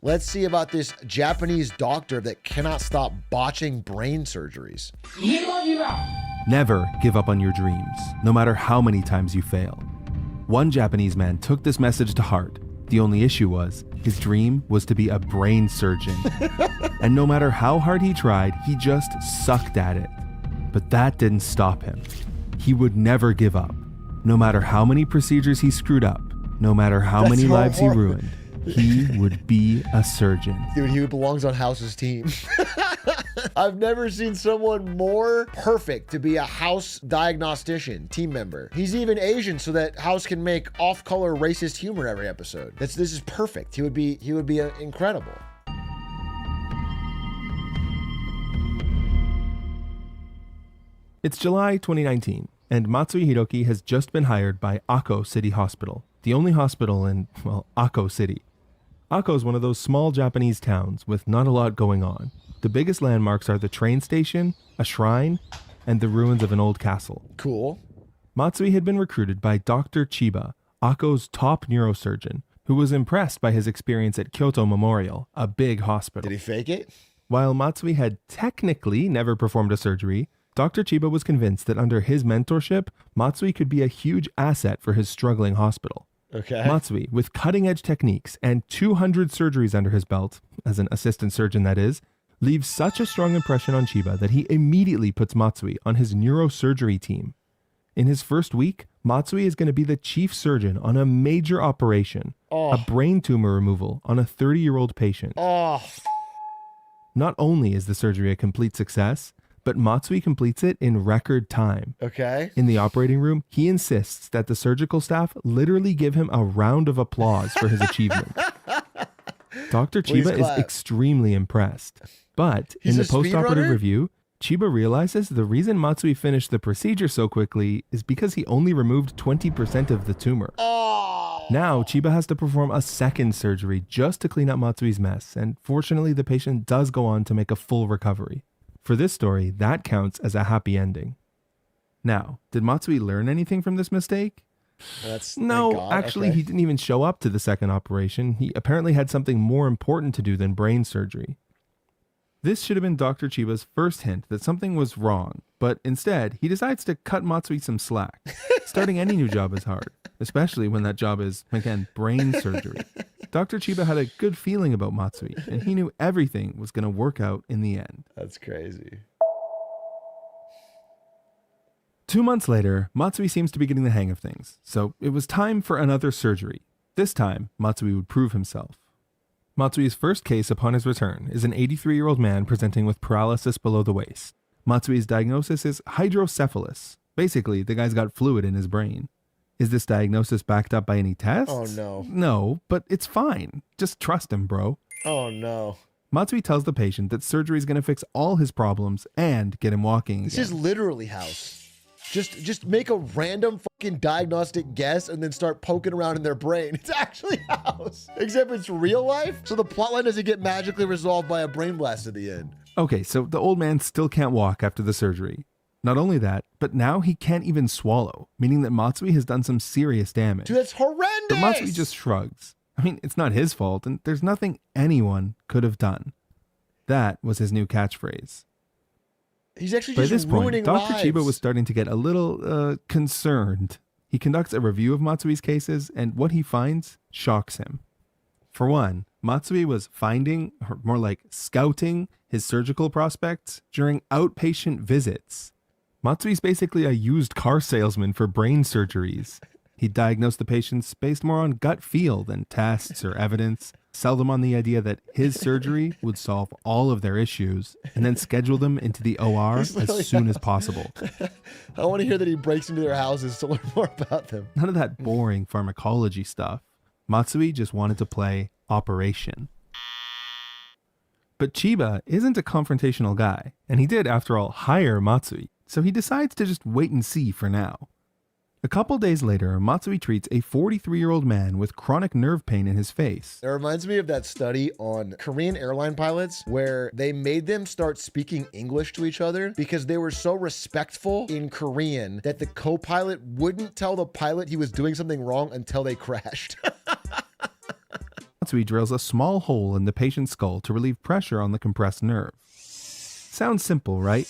Let's see about this Japanese doctor that cannot stop botching brain surgeries. Never give up on your dreams, no matter how many times you fail. One Japanese man took this message to heart. The only issue was, his dream was to be a brain surgeon. And no matter how hard he tried, he just sucked at it. But that didn't stop him. He would never give up. No matter how many procedures he screwed up, no matter how many lives he ruined, he would be a surgeon. Dude, he belongs on House's team. I've never seen someone more perfect to be a House diagnostician team member. He's even Asian so that House can make off-color racist humor every episode. This is perfect. He would be incredible. It's July 2019, and Matsui Hiroki has just been hired by Akko City Hospital, the only hospital in, well, Akko City. Akko is one of those small Japanese towns with not a lot going on. The biggest landmarks are the train station, a shrine, and the ruins of an old castle. Cool. Matsui had been recruited by Dr. Chiba, Akko's top neurosurgeon, who was impressed by his experience at Kyoto Memorial, a big hospital. Did he fake it? While Matsui had technically never performed a surgery, Dr. Chiba was convinced that under his mentorship, Matsui could be a huge asset for his struggling hospital. Okay. Matsui, with cutting-edge techniques and 200 surgeries under his belt, as an assistant surgeon that is, leaves such a strong impression on Chiba that he immediately puts Matsui on his neurosurgery team. In his first week, Matsui is going to be the chief surgeon on a major operation, a brain tumor removal on a 30-year-old patient. Not only is the surgery a complete success, but Matsui completes it in record time. Okay. In the operating room, he insists that the surgical staff literally give him a round of applause for his achievement. Dr. Chiba is extremely impressed. But in the post-operative review, Chiba realizes the reason Matsui finished the procedure so quickly is because he only removed 20% of the tumor. Now, Chiba has to perform a second surgery just to clean up Matsui's mess, and fortunately the patient does go on to make a full recovery. For this story, that counts as a happy ending. Now, did Matsui learn anything from this mistake? No, actually, he didn't even show up to the second operation. He apparently had something more important to do than brain surgery. This should have been Dr. Chiba's first hint that something was wrong, but instead, he decides to cut Matsui some slack. Starting any new job is hard, especially when that job is, again, brain surgery. Dr. Chiba had a good feeling about Matsui, and he knew everything was going to work out in the end. That's crazy. 2 months later, Matsui seems to be getting the hang of things, so it was time for another surgery. This time, Matsui would prove himself. Matsui's first case upon his return is an 83-year-old man presenting with paralysis below the waist. Matsui's diagnosis is hydrocephalus. Basically, the guy's got fluid in his brain. Is this diagnosis backed up by any tests? Oh no. No, but it's fine. Just trust him, bro. Oh no. Matsui tells the patient that surgery is going to fix all his problems and get him walking This again. is literally House. Just make a random fucking diagnostic guess and then start poking around in their brain. It's actually House. Except it's real life, so the plotline doesn't get magically resolved by a brain blast at the end. Okay, so the old man still can't walk after the surgery. Not only that, but now he can't even swallow, meaning that Matsui has done some serious damage. Dude, that's horrendous! But Matsui just shrugs. I mean, it's not his fault, and there's nothing anyone could have done. That was his new catchphrase. He's actually By just this point, ruining Dr. lives. Chiba was starting to get a little concerned. He conducts a review of Matsui's cases, and what he finds shocks him. For one, Matsui was finding, or more like scouting, his surgical prospects during outpatient visits. Matsui's basically a used car salesman for brain surgeries. He diagnosed the patients based more on gut feel than tests or evidence, sell them on the idea that his surgery would solve all of their issues, and then schedule them into the OR as soon as possible. I want to hear that he breaks into their houses to learn more about them. None of that boring pharmacology stuff. Matsui just wanted to play Operation. But Chiba isn't a confrontational guy, and he did, after all, hire Matsui, so he decides to just wait and see for now. A couple days later, Matsui treats a 43-year-old man with chronic nerve pain in his face. It reminds me of that study on Korean airline pilots where they made them start speaking English to each other because they were so respectful in Korean that the co-pilot wouldn't tell the pilot he was doing something wrong until they crashed. Matsui drills a small hole in the patient's skull to relieve pressure on the compressed nerve. Sounds simple, right?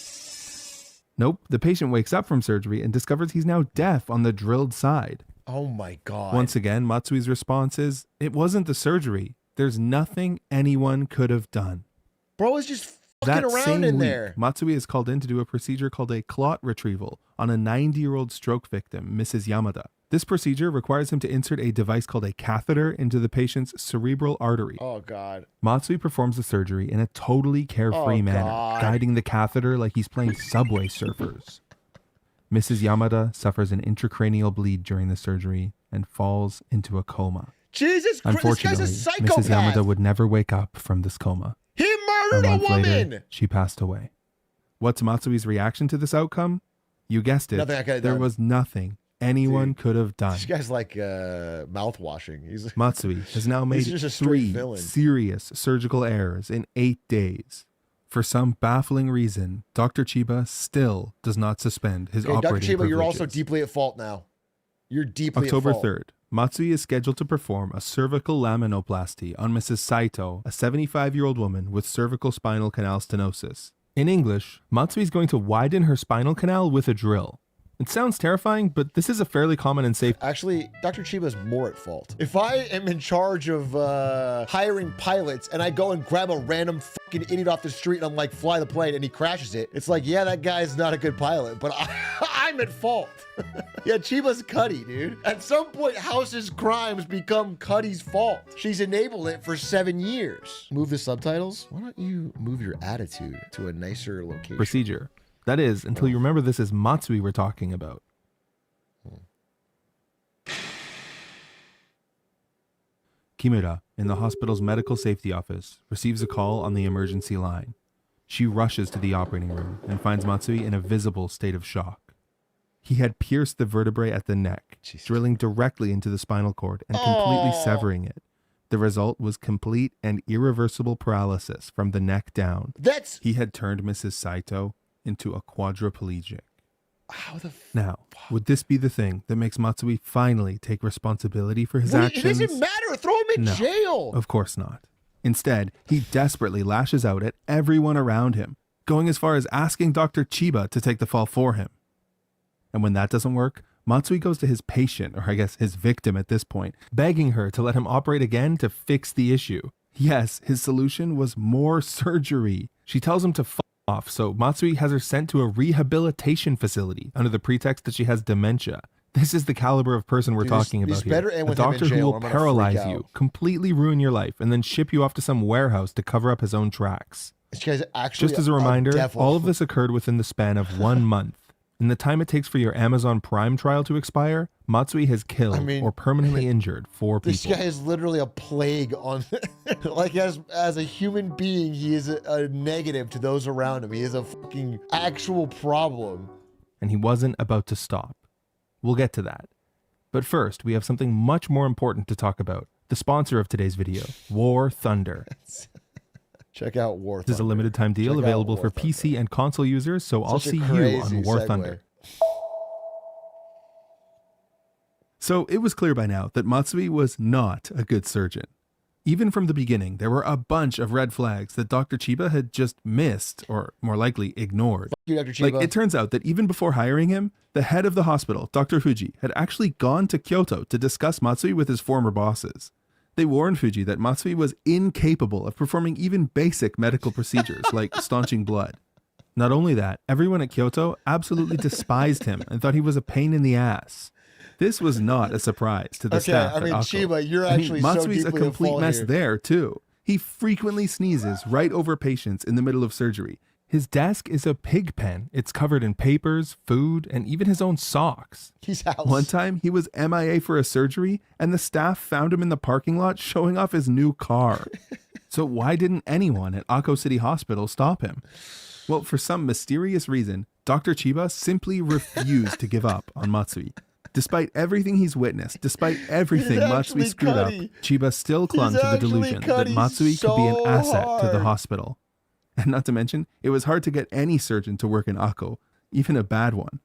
Nope, the patient wakes up from surgery and discovers he's now deaf on the drilled side. Oh my God. Once again, Matsui's response is, it wasn't the surgery. There's nothing anyone could have done. Bro is just fucking That around same in week, there. Matsui is called in to do a procedure called a clot retrieval on a 90-year-old stroke victim, Mrs. Yamada. This procedure requires him to insert a device called a catheter into the patient's cerebral artery. Oh God. Matsui performs the surgery in a totally carefree manner, guiding the catheter like he's playing Subway Surfers. Mrs. Yamada suffers an intracranial bleed during the surgery and falls into a coma. Jesus Christ, this guy's Unfortunately, a psychopath. Mrs. Yamada would never wake up from this coma. He A murdered a month woman. later, she passed away. What's Matsui's reaction to this outcome? You guessed it. Nothing I could have there done. was nothing anyone could have done. This guy's like mouth washing. He's Matsui has now made just a straight 3 villain. serious surgical errors in 8 days. For some baffling reason, Dr. Chiba still does not suspend his okay, Dr. operating Chiba, you're also privileges. deeply at fault now. You're deeply October at fault. 3rd, Matsui is scheduled to perform a cervical laminoplasty on Mrs. Saito, a 75-year-old woman with cervical spinal canal stenosis. In English, Matsui is going to widen her spinal canal with a drill. It sounds terrifying, but this is a fairly common and safe... Actually, Dr. Chiba is more at fault. If I am in charge of hiring pilots and I go and grab a random fucking idiot off the street and I'm like, fly the plane, and he crashes it, it's like, yeah, that guy's not a good pilot, but I'm at fault. Yeah, Chiba's Cuddy, dude. At some point, House's crimes become Cuddy's fault. She's enabled it for 7 years. Move the subtitles? Why don't you move your attitude to a nicer location? procedure. That is, until you remember this is Matsui we're talking about. Kimura, in the hospital's medical safety office, receives a call on the emergency line. She rushes to the operating room and finds Matsui in a visible state of shock. He had pierced the vertebrae at the neck, Jesus. drilling directly into the spinal cord and completely Oh. severing it. The result was complete and irreversible paralysis from the neck down. That's... He had turned Mrs. Saito into a quadriplegic. How the Now, would this be the thing that makes Matsui finally take responsibility for his It actions? doesn't matter. Throw him in No. jail. Of course not. Instead, he desperately lashes out at everyone around him, going as far as asking Dr. Chiba to take the fall for him. And when that doesn't work, Matsui goes to his patient, or I guess his victim at this point, begging her to let him operate again to fix the issue. Yes, his solution was more surgery. She tells him to f off, so Matsui has her sent to a rehabilitation facility under the pretext that she has dementia. This is the caliber of person we're Dude, talking this about here. better end A with him in doctor jail, who or will I'm gonna freak paralyze out. you, completely ruin your life, and then ship you off to some warehouse to cover up his own tracks. This guy's actually Just as a reminder, devil. all of this occurred within the span of 1 month. In the time it takes for your Amazon Prime trial to expire, Matsui has killed or permanently injured 4 people. This guy is literally a plague on... like, as a human being, he is a negative to those around him. He is a fucking actual problem. And he wasn't about to stop. We'll get to that. But first, we have something much more important to talk about. The sponsor of today's video, War Thunder. Check out War Thunder. This is a limited time deal Check out available War for Thunder. PC and console users, so I'll Such a see you crazy on War segue. Thunder. So it was clear by now that Matsui was not a good surgeon. Even from the beginning, there were a bunch of red flags that Dr. Chiba had just missed, or more likely ignored. Fuck you, Dr. Chiba. Like, it turns out that even before hiring him, the head of the hospital, Dr. Fuji, had actually gone to Kyoto to discuss Matsui with his former bosses. They warned Fuji that Matsui was incapable of performing even basic medical procedures like staunching blood. Not only that, everyone at Kyoto absolutely despised him and thought he was a pain in the ass. This was not a surprise to the staff I mean, at Akko. Chiba, you're actually so Matsui's deeply a at complete fault mess here. there, too. He frequently sneezes right over patients in the middle of surgery. His desk is a pig pen. It's covered in papers, food, and even his own socks. He's out. One time, he was MIA for a surgery, and the staff found him in the parking lot showing off his new car. So why didn't anyone at Akko City Hospital stop him? Well, for some mysterious reason, Dr. Chiba simply refused to give up on Matsui. Despite everything he's witnessed, despite everything He's Matsui actually screwed up, Cuddy. Chiba still clung He's to the actually delusion that Cuddy Matsui could be an so asset to the hard. hospital. And not to mention, it was hard to get any surgeon to work in Akko, even a bad one.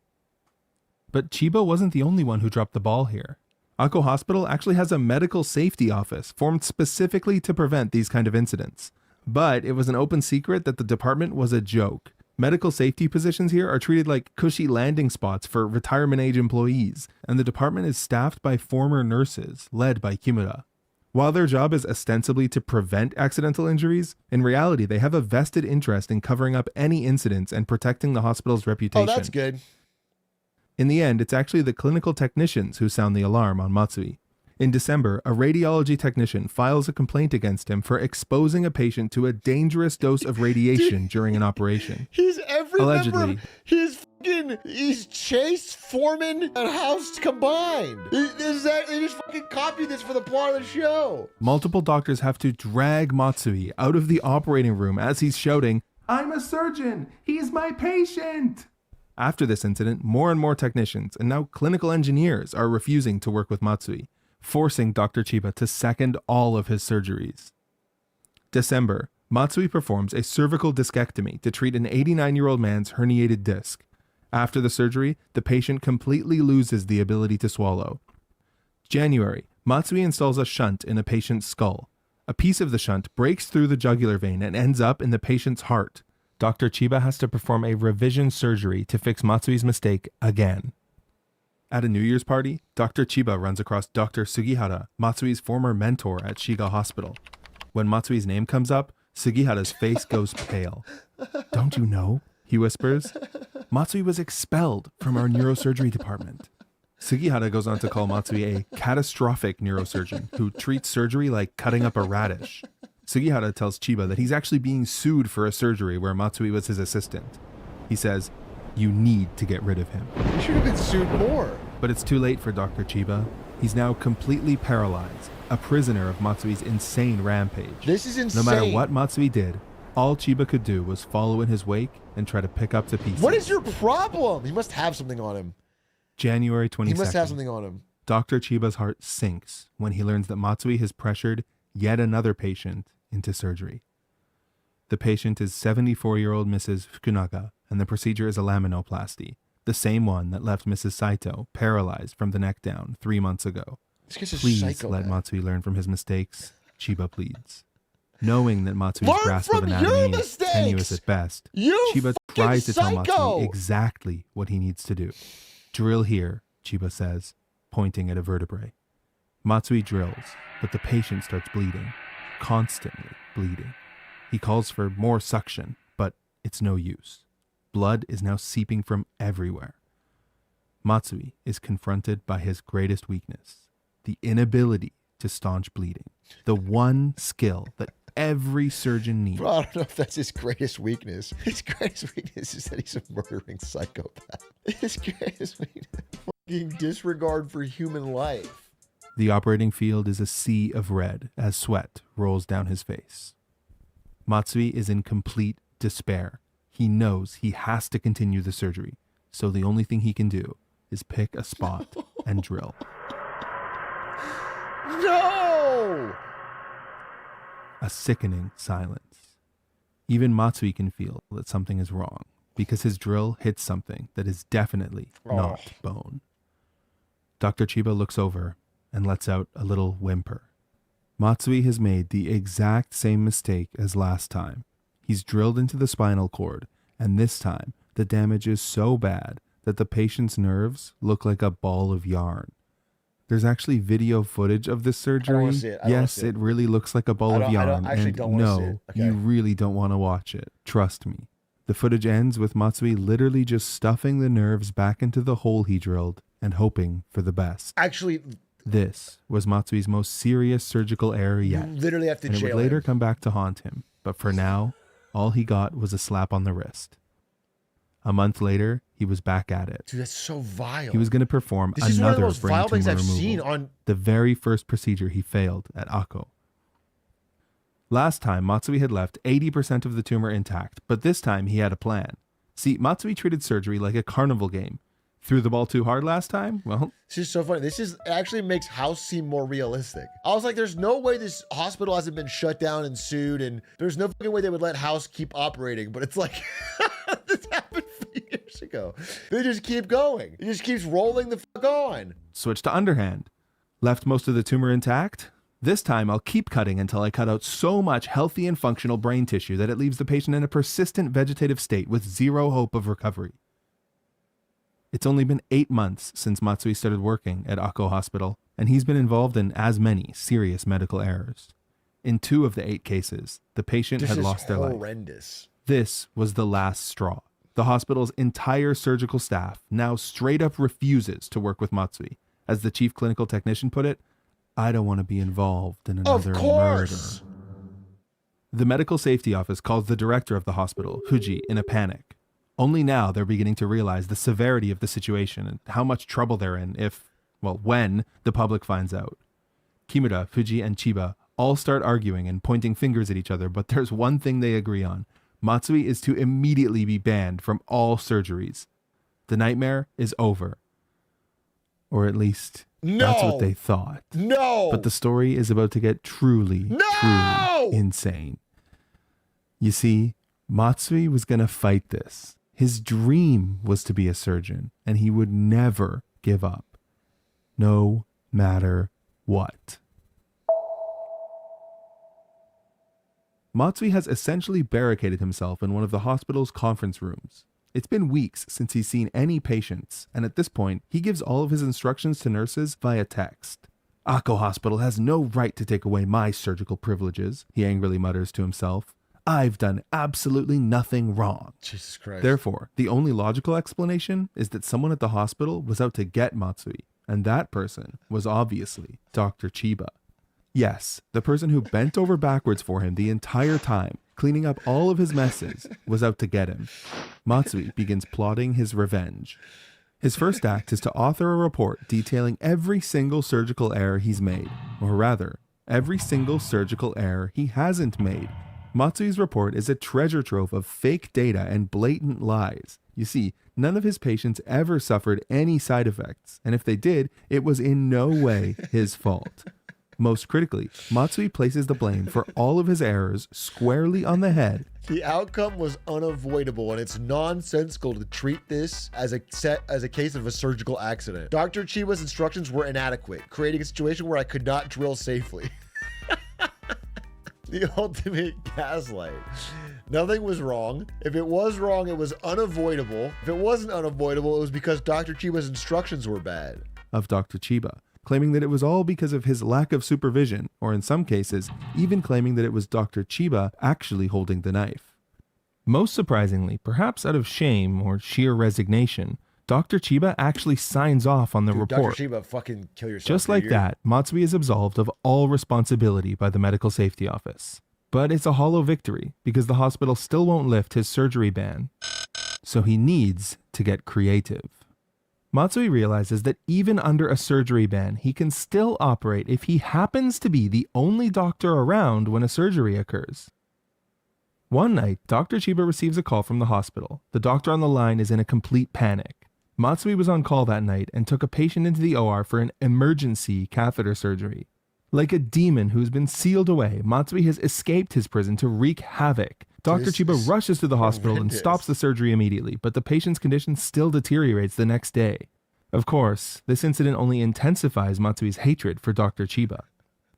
But Chiba wasn't the only one who dropped the ball here. Akko Hospital actually has a medical safety office formed specifically to prevent these kind of incidents. But it was an open secret that the department was a joke. Medical safety positions here are treated like cushy landing spots for retirement age employees, and the department is staffed by former nurses, led by Kimura. While their job is ostensibly to prevent accidental injuries, in reality they have a vested interest in covering up any incidents and protecting the hospital's reputation. Oh, that's good. In the end, it's actually the clinical technicians who sound the alarm on Matsui. In December, a radiology technician files a complaint against him for exposing a patient to a dangerous dose of radiation during an operation. He's every Allegedly. member. He's Chase, Foreman, and House combined. They just fucking copied this for the plot of the show. Multiple doctors have to drag Matsui out of the operating room as he's shouting, "I'm a surgeon! He's my patient!" After this incident, more and more technicians and now clinical engineers are refusing to work with Matsui, forcing Dr. Chiba to second all of his surgeries. December, Matsui performs a cervical discectomy to treat an 89-year-old man's herniated disc. After the surgery, the patient completely loses the ability to swallow. January, Matsui installs a shunt in a patient's skull. A piece of the shunt breaks through the jugular vein and ends up in the patient's heart. Dr. Chiba has to perform a revision surgery to fix Matsui's mistake again. At a New Year's party, Dr. Chiba runs across Dr. Sugihara, Matsui's former mentor at Shiga Hospital. When Matsui's name comes up, Sugihara's face goes pale. "Don't you know?" he whispers. "Matsui was expelled from our neurosurgery department." Sugihara goes on to call Matsui a catastrophic neurosurgeon who treats surgery like cutting up a radish. Sugihara tells Chiba that he's actually being sued for a surgery where Matsui was his assistant. He says, "You need to get rid of him." He should have been sued more. But it's too late for Dr. Chiba. He's now completely paralyzed, a prisoner of Matsui's insane rampage. This is insane. No matter what Matsui did, all Chiba could do was follow in his wake and try to pick up the pieces. What is your problem? He must have something on him. January 22nd. He must have something on him. Dr. Chiba's heart sinks when he learns that Matsui has pressured yet another patient into surgery. The patient is 74-year-old Mrs. Fukunaga, and the procedure is a laminoplasty, the same one that left Mrs. Saito paralyzed from the neck down 3 months ago. Please let Matsui learn from his mistakes, Chiba pleads. Knowing that Matsui's grasp of anatomy is tenuous at best, Chiba tries to tell Matsui exactly what he needs to do. "Drill here," Chiba says, pointing at a vertebrae. Matsui drills, but the patient starts bleeding, constantly bleeding. He calls for more suction, but it's no use. Blood is now seeping from everywhere. Matsui is confronted by his greatest weakness, the inability to staunch bleeding, the one skill that every surgeon needs. Bro, I don't know if that's his greatest weakness. His greatest weakness is that he's a murdering psychopath. His greatest weakness is fucking disregard for human life. The operating field is a sea of red as sweat rolls down his face. Matsui is in complete despair. He knows he has to continue the surgery, so the only thing he can do is pick a spot and drill. No! A sickening silence. Even Matsui can feel that something is wrong because his drill hits something that is definitely not bone. Dr. Chiba looks over and lets out a little whimper. Matsui has made the exact same mistake as last time. He's drilled into the spinal cord, and this time the damage is so bad that the patient's nerves look like a ball of yarn. There's actually video footage of this surgery. I don't want to see it. Yes, it really looks like a ball of yarn. You really don't want to watch it. Trust me. The footage ends with Matsui literally just stuffing the nerves back into the hole he drilled and hoping for the best. Actually, this was Matsui's most serious surgical error yet. You literally have to and it would later come back to haunt him. But for now, all he got was a slap on the wrist. A month later, he was back at it. Dude, that's so vile. He was going to perform another brain tumor removal. The very first procedure he failed at Akko. Last time, Matsui had left 80% of the tumor intact, but this time he had a plan. See, Matsui treated surgery like a carnival game. Threw the ball too hard last time? Well, this is so funny. This actually makes House seem more realistic. I was like, there's no way this hospital hasn't been shut down and sued, and there's no fucking way they would let House keep operating. But it's like, this happened 3 years ago. They just keep going. It just keeps rolling the fuck on. Switch to underhand. Left most of the tumor intact? This time I'll keep cutting until I cut out so much healthy and functional brain tissue that it leaves the patient in a persistent vegetative state with zero hope of recovery. It's only been 8 months since Matsui started working at Ako Hospital, and he's been involved in as many serious medical errors. In 2 of the 8 cases, the patient had lost their life. Horrendous. This was the last straw. The hospital's entire surgical staff now straight up refuses to work with Matsui. As the chief clinical technician put it, I don't want to be involved in another murder. The medical safety office calls the director of the hospital, Fuji, in a panic. Only now they're beginning to realize the severity of the situation and how much trouble they're in when the public finds out. Kimura, Fuji, and Chiba all start arguing and pointing fingers at each other, but there's one thing they agree on. Matsui is to immediately be banned from all surgeries. The nightmare is over. Or at least that's what they thought. No! But the story is about to get truly insane. You see, Matsui was going to fight this. His dream was to be a surgeon, and he would never give up. No matter what. Matsui has essentially barricaded himself in one of the hospital's conference rooms. It's been weeks since he's seen any patients, and at this point, he gives all of his instructions to nurses via text. Ako Hospital has no right to take away my surgical privileges, he angrily mutters to himself. I've done absolutely nothing wrong. Jesus Christ. Therefore, the only logical explanation is that someone at the hospital was out to get Matsui, and that person was obviously Dr. Chiba. Yes, the person who bent over backwards for him the entire time, cleaning up all of his messes, was out to get him. Matsui begins plotting his revenge. His first act is to author a report detailing every single surgical error he's made, or rather, every single surgical error he hasn't made. Matsui's report is a treasure trove of fake data and blatant lies. You see, none of his patients ever suffered any side effects, and if they did, it was in no way his fault. Most critically, Matsui places the blame for all of his errors squarely on the head. The outcome was unavoidable, and it's nonsensical to treat this as a case of a surgical accident. Dr. Chiba's instructions were inadequate, creating a situation where I could not drill safely. The ultimate gaslight. Nothing was wrong. If it was wrong, it was unavoidable. If it wasn't unavoidable, it was because Dr. Chiba's instructions were bad. Of Dr. Chiba, claiming that it was all because of his lack of supervision, or in some cases, even claiming that it was Dr. Chiba actually holding the knife. Most surprisingly, perhaps out of shame or sheer resignation, Dr. Chiba actually signs off on the report. Dr. Chiba, fucking kill yourself. Just like that, Matsui is absolved of all responsibility by the medical safety office. But it's a hollow victory, because the hospital still won't lift his surgery ban. So he needs to get creative. Matsui realizes that even under a surgery ban, he can still operate if he happens to be the only doctor around when a surgery occurs. One night, Dr. Chiba receives a call from the hospital. The doctor on the line is in a complete panic. Matsui was on call that night and took a patient into the OR for an emergency catheter surgery. Like a demon who's been sealed away, Matsui has escaped his prison to wreak havoc. Dr. Chiba rushes to the hospital and stops the surgery immediately, but the patient's condition still deteriorates the next day. Of course, this incident only intensifies Matsui's hatred for Dr. Chiba.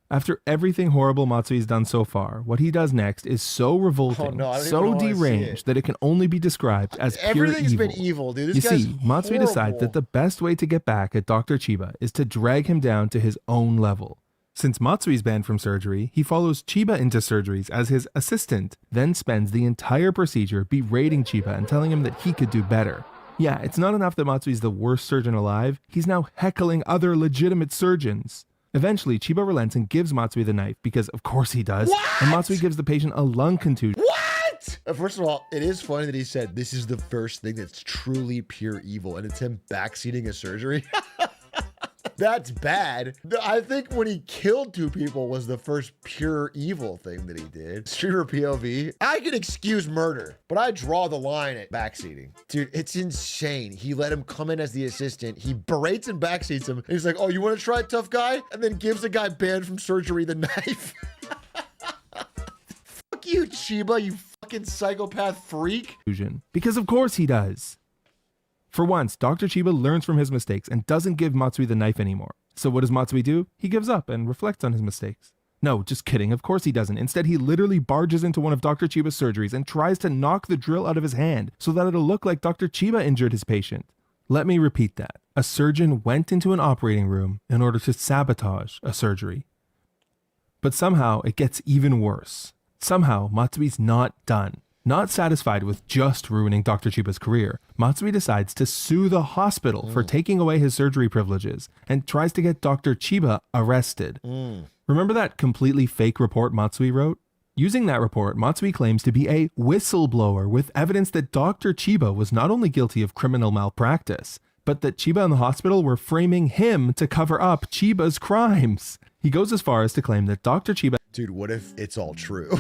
After everything horrible Matsui's done so far, what he does next is so revolting, so deranged that it can only be described as pure evil. Everything's been evil, dude. You see, Matsui decides that the best way to get back at Dr. Chiba is to drag him down to his own level. Since Matsui's banned from surgery, he follows Chiba into surgeries as his assistant, then spends the entire procedure berating Chiba and telling him that he could do better. Yeah, it's not enough that Matsui's the worst surgeon alive, he's now heckling other legitimate surgeons. Eventually, Chiba relents and gives Matsui the knife because, of course he does, and Matsui gives the patient a lung contusion. What? First of all, it is funny that he said this is the first thing that's truly pure evil, and it's him backseating a surgery. That's bad. I think when he killed 2 people was the first pure evil thing that he did. Streamer POV. I can excuse murder, but I draw the line at backseating. Dude, it's insane. He let him come in as the assistant. He berates and backseats him. And he's like, oh, you want to try it, tough guy? And then gives the guy banned from surgery the knife. Fuck you, Chiba, you fucking psychopath freak. Because of course he does. For once, Dr. Chiba learns from his mistakes and doesn't give Matsui the knife anymore. So what does Matsui do? He gives up and reflects on his mistakes. No, just kidding. Of course he doesn't. Instead, he literally barges into one of Dr. Chiba's surgeries and tries to knock the drill out of his hand so that it'll look like Dr. Chiba injured his patient. Let me repeat that. A surgeon went into an operating room in order to sabotage a surgery. But somehow it gets even worse. Somehow Matsui's not done. Not satisfied with just ruining Dr. Chiba's career, Matsui decides to sue the hospital for taking away his surgery privileges and tries to get Dr. Chiba arrested. Remember that completely fake report Matsui wrote? Using that report, Matsui claims to be a whistleblower with evidence that Dr. Chiba was not only guilty of criminal malpractice, but that Chiba and the hospital were framing him to cover up Chiba's crimes. He goes as far as to claim that Dr. Chiba... Dude, what if it's all true?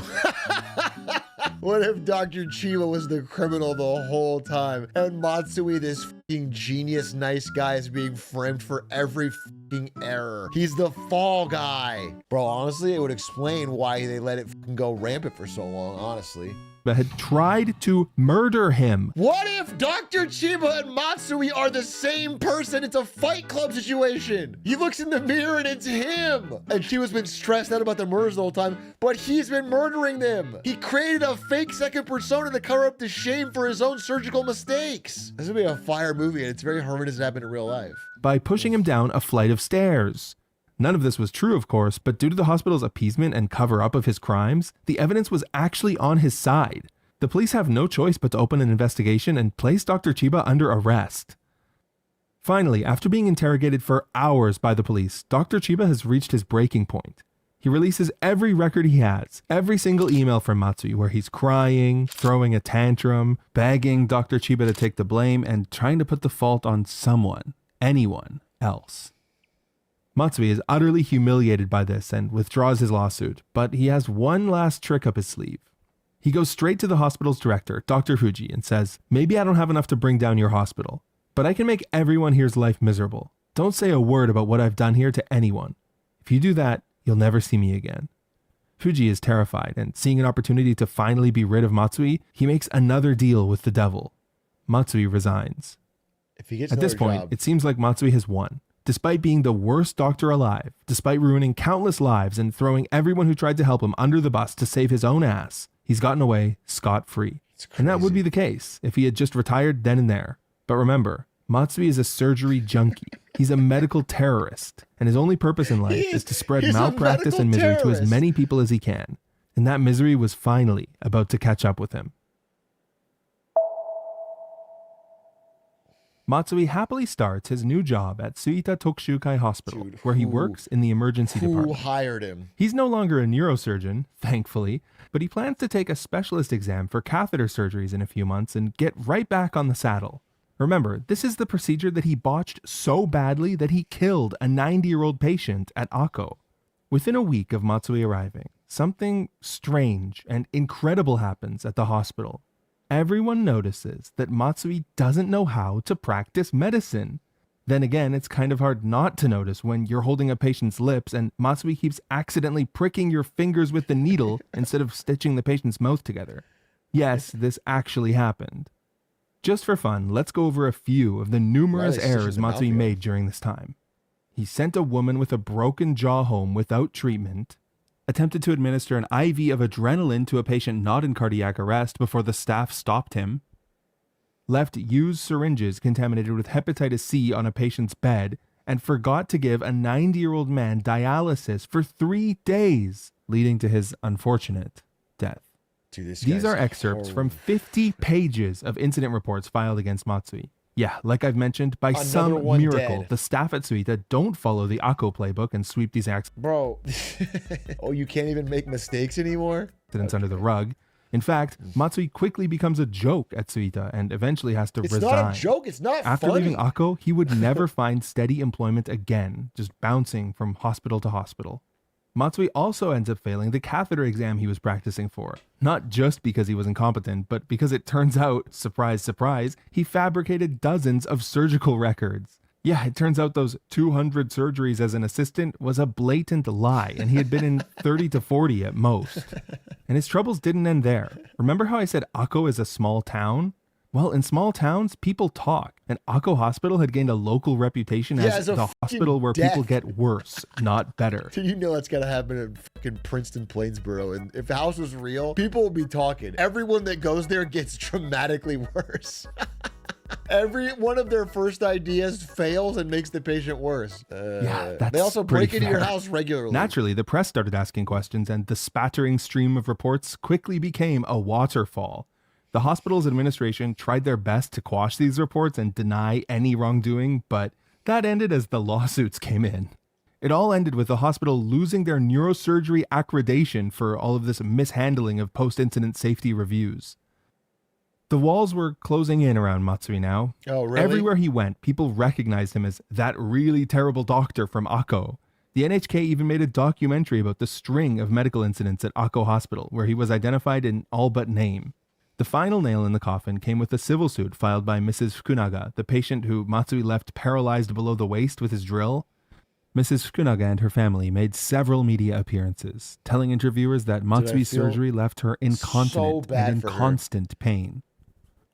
What if Dr. Chiba was the criminal the whole time and Matsui, this fucking genius nice guy, is being framed for every fucking error? He's the fall guy. Bro, honestly, it would explain why they let it fucking go rampant for so long, honestly. had tried to murder him. What if Dr. Chiba and Matsui are the same person? It's a Fight Club situation. He looks in the mirror and it's him. And Chiba's been stressed out about the murders the whole time, but he's been murdering them. He created a fake second persona to cover up the shame for his own surgical mistakes. This would be a fire movie, and it's very horrendous to happen in real life. By pushing him down a flight of stairs. None of this was true, of course, but due to the hospital's appeasement and cover-up of his crimes, the evidence was actually on his side. The police have no choice but to open an investigation and place Dr. Chiba under arrest. Finally, after being interrogated for hours by the police, Dr. Chiba has reached his breaking point. He releases every record he has, every single email from Matsui where he's crying, throwing a tantrum, begging Dr. Chiba to take the blame, and trying to put the fault on someone, anyone else. Matsui is utterly humiliated by this and withdraws his lawsuit, but he has one last trick up his sleeve. He goes straight to the hospital's director, Dr. Fuji, and says, "Maybe I don't have enough to bring down your hospital, but I can make everyone here's life miserable. Don't say a word about what I've done here to anyone. If you do that, you'll never see me again." Fuji is terrified, and seeing an opportunity to finally be rid of Matsui, he makes another deal with the devil. Matsui resigns. If he gets At this point, it seems like Matsui has won. Despite being the worst doctor alive, despite ruining countless lives and throwing everyone who tried to help him under the bus to save his own ass, he's gotten away scot-free. And that would be the case if he had just retired then and there. But remember, Matsui is a surgery junkie. He's a medical terrorist, and his only purpose in life is to spread malpractice and misery to as many people as he can. And that misery was finally about to catch up with him. Matsui happily starts his new job at Suita Tokushukai Hospital, where he works in the emergency department. Who hired him? He's no longer a neurosurgeon, thankfully, but he plans to take a specialist exam for catheter surgeries in a few months and get right back on the saddle. Remember, this is the procedure that he botched so badly that he killed a 90-year-old patient at Akko. Within a week of Matsui arriving, something strange and incredible happens at the hospital. Everyone notices that Matsui doesn't know how to practice medicine. Then again, it's kind of hard not to notice when you're holding a patient's lips and Matsui keeps accidentally pricking your fingers with the needle instead of stitching the patient's mouth together. Yes, this actually happened. Just for fun, let's go over a few of the numerous errors Matsui made during this time. He sent a woman with a broken jaw home without treatment, attempted to administer an IV of adrenaline to a patient not in cardiac arrest before the staff stopped him, left used syringes contaminated with hepatitis C on a patient's bed, and forgot to give a 90-year-old man dialysis for 3 days, leading to his unfortunate death. Dude, These are excerpts from 50 pages of incident reports filed against Matsui. Yeah, like I've mentioned, by some miracle, the staff at Suita don't follow the Akko playbook and sweep these accidents Bro, oh, you can't even make mistakes anymore? Under the rug. In fact, Matsui quickly becomes a joke at Suita and eventually has to resign. It's not a joke, it's not After funny. leaving Akko, he would never find steady employment again, just bouncing from hospital to hospital. Matsui also ends up failing the catheter exam he was practicing for. Not just because he was incompetent, but because it turns out, surprise, surprise, he fabricated dozens of surgical records. Yeah, it turns out those 200 surgeries as an assistant was a blatant lie, and he had been in 30 to 40 at most. And his troubles didn't end there. Remember how I said Akko is a small town? Well, in small towns, people talk, and Akko Hospital had gained a local reputation as the hospital where people get worse, not better. You know that's gotta happen in fucking Princeton, Plainsboro, and if the house was real, people will be talking. Everyone that goes there gets dramatically worse. Every one of their first ideas fails and makes the patient worse. They also break into your house regularly. Naturally, the press started asking questions, and the spattering stream of reports quickly became a waterfall. The hospital's administration tried their best to quash these reports and deny any wrongdoing, but that ended as the lawsuits came in. It all ended with the hospital losing their neurosurgery accreditation for all of this mishandling of post-incident safety reviews. The walls were closing in around Matsui now. Oh, really? Everywhere he went, people recognized him as that really terrible doctor from Akko. The NHK even made a documentary about the string of medical incidents at Akko Hospital, where he was identified in all but name. The final nail in the coffin came with a civil suit filed by Mrs. Fukunaga, the patient who Matsui left paralyzed below the waist with his drill. Mrs. Fukunaga and her family made several media appearances, telling interviewers that Matsui's surgery left her incontinent and in constant pain.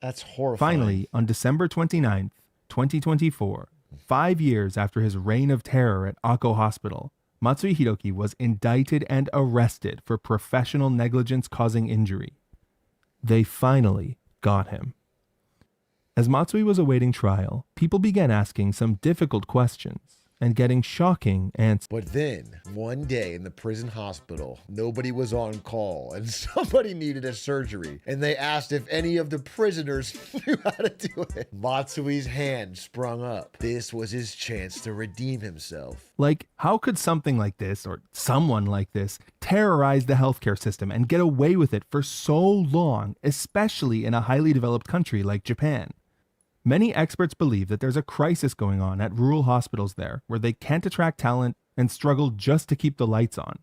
That's horrifying. Finally, on December 29th, 2024, 5 years after his reign of terror at Akko Hospital, Matsui Hiroki was indicted and arrested for professional negligence causing injury. They finally got him. As Matsui was awaiting trial, people began asking some difficult questions and getting shocking answers. But then, one day in the prison hospital, nobody was on call and somebody needed a surgery. And they asked if any of the prisoners knew how to do it. Matsui's hand sprung up. This was his chance to redeem himself. Like, how could something like this, or someone like this, terrorize the healthcare system and get away with it for so long, especially in a highly developed country like Japan? Many experts believe that there's a crisis going on at rural hospitals there, where they can't attract talent and struggle just to keep the lights on.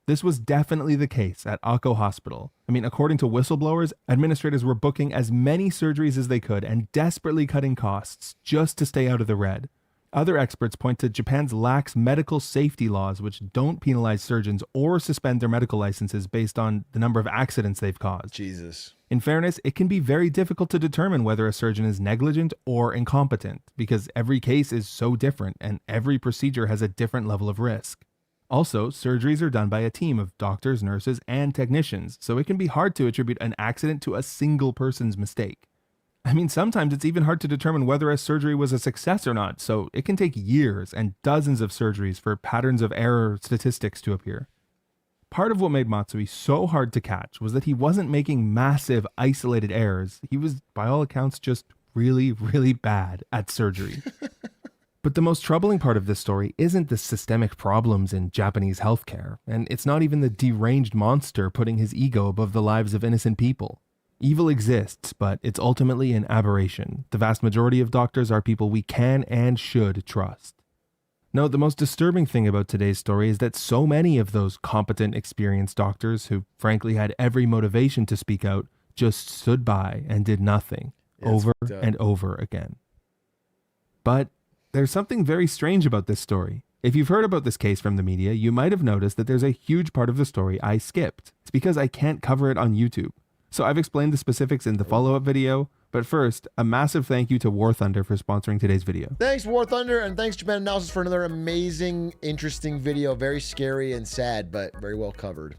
This was definitely the case at Akko Hospital. I mean, according to whistleblowers, administrators were booking as many surgeries as they could and desperately cutting costs just to stay out of the red. Other experts point to Japan's lax medical safety laws, which don't penalize surgeons or suspend their medical licenses based on the number of accidents they've caused. Jesus. In fairness, it can be very difficult to determine whether a surgeon is negligent or incompetent, because every case is so different and every procedure has a different level of risk. Also, surgeries are done by a team of doctors, nurses, and technicians, so it can be hard to attribute an accident to a single person's mistake. I mean, sometimes it's even hard to determine whether a surgery was a success or not, so it can take years and dozens of surgeries for patterns of error statistics to appear. Part of what made Matsui so hard to catch was that he wasn't making massive, isolated errors. He was, by all accounts, just really, really bad at surgery. But the most troubling part of this story isn't the systemic problems in Japanese healthcare, and it's not even the deranged monster putting his ego above the lives of innocent people. Evil exists, but it's ultimately an aberration. The vast majority of doctors are people we can and should trust. No, the most disturbing thing about today's story is that so many of those competent, experienced doctors who frankly had every motivation to speak out just stood by and did nothing over and over again. But there's something very strange about this story. If you've heard about this case from the media, you might have noticed that there's a huge part of the story I skipped. It's because I can't cover it on YouTube. So I've explained the specifics in the follow-up video, but first, a massive thank you to War Thunder for sponsoring today's video. Thanks, War Thunder, and thanks, Japan Analysis, for another amazing, interesting video. Very scary and sad, but very well covered.